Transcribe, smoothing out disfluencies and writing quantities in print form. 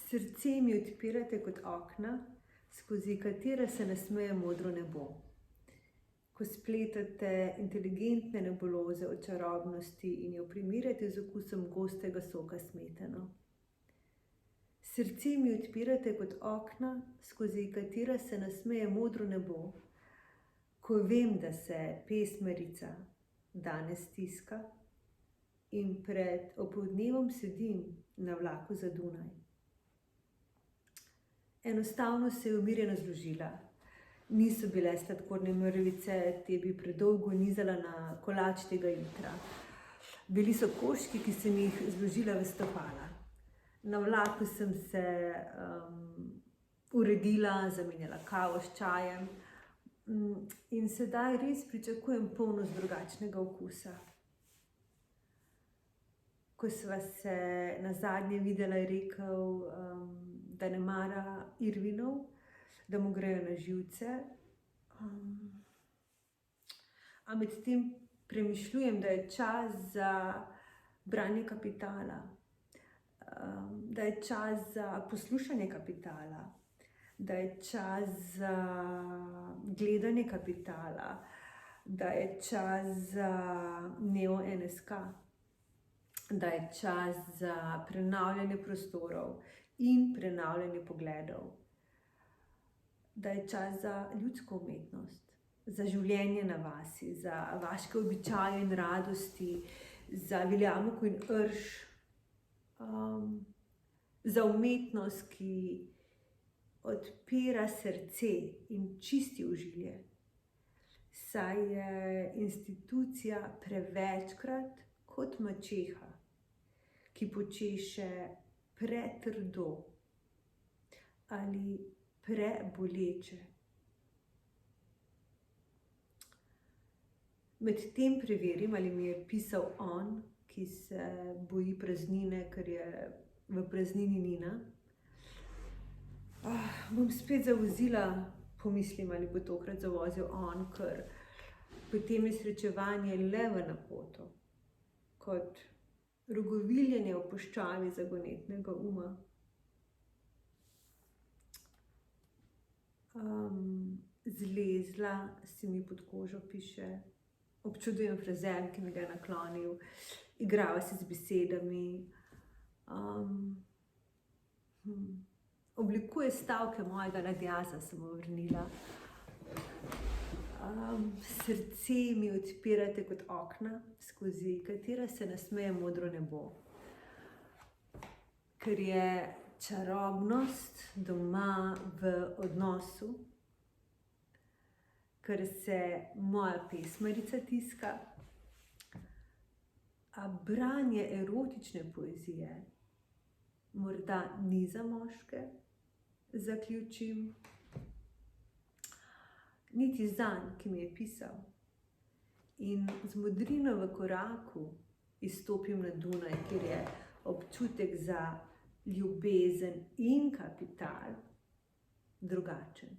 Srce mi odpirate kot okna, skozi katera se nasmeje modro nebo. Ko spletate inteligentne nebuloze o čarobnosti in jo primerjate z okusom gostega soka smetano. Srce mi odpirate kot okna, skozi katera se nasmeje modro nebo, ko vem, da se pesmarica danes stiska in pred opoldnevom sedim na vlaku za Dunaj. Enostavno se je umirjeno zložila. Niso bile sladkorne mrvice, te bi predolgo nizala na kolač tega jutra. Bili so koščki, ki sem jih zložila v stopala. Na vlaku sem se uredila, zamenjala kavo s čajem in sedaj res pričakujem polnost drugačnega okusa. Ko sva se nazadnje videla, je rekel, da ne mara Irvinov, da mu grejo na živce. A medtem premišljujem, da je čas za branje Kapitala, da je čas za poslušanje Kapitala, da je čas za gledanje Kapitala, da je čas za Neo NSK, da je čas za prenavljanje prostorov in prenavljanje pogledov, da je čas za ljudsko umetnost, za življenje na vasi, za vaške običaje in radosti, za viljamovko in rž, za umetnost, ki odpira srce in čisti ožilje, saj je institucija prevečkrat kot mačeha, ki počeše pretrdo ali preboleče. Medtem preverim, ali mi je pisal on, ki se boji praznine, ker je v praznini Nina. Bom spet zavozila, pomislim, ali bo tokrat zavozil on, ker potem je srečevanje le v napoto, kot rogoviljenje v puščavi zagonetnega uma. Zlezla si mi pod kožo, piše. Občudujem frazer, ki mi ga je naklonil. Igrava se z besedami. Oblikuje stavke mojega ladjaza, sem mu vrnila. Srce mi odpirate kot okna, skozi katera se nasmeje modro nebo. Ker je čarobnost doma v odnosu, ker se moja pesmarica tiska, a branje erotične poezije morda ni za moške, zaključim. Niti zanj, ki mi je pisal. In z modrino v koraku izstopim na Dunaj, kjer je občutek za ljubezen in kapital drugačen.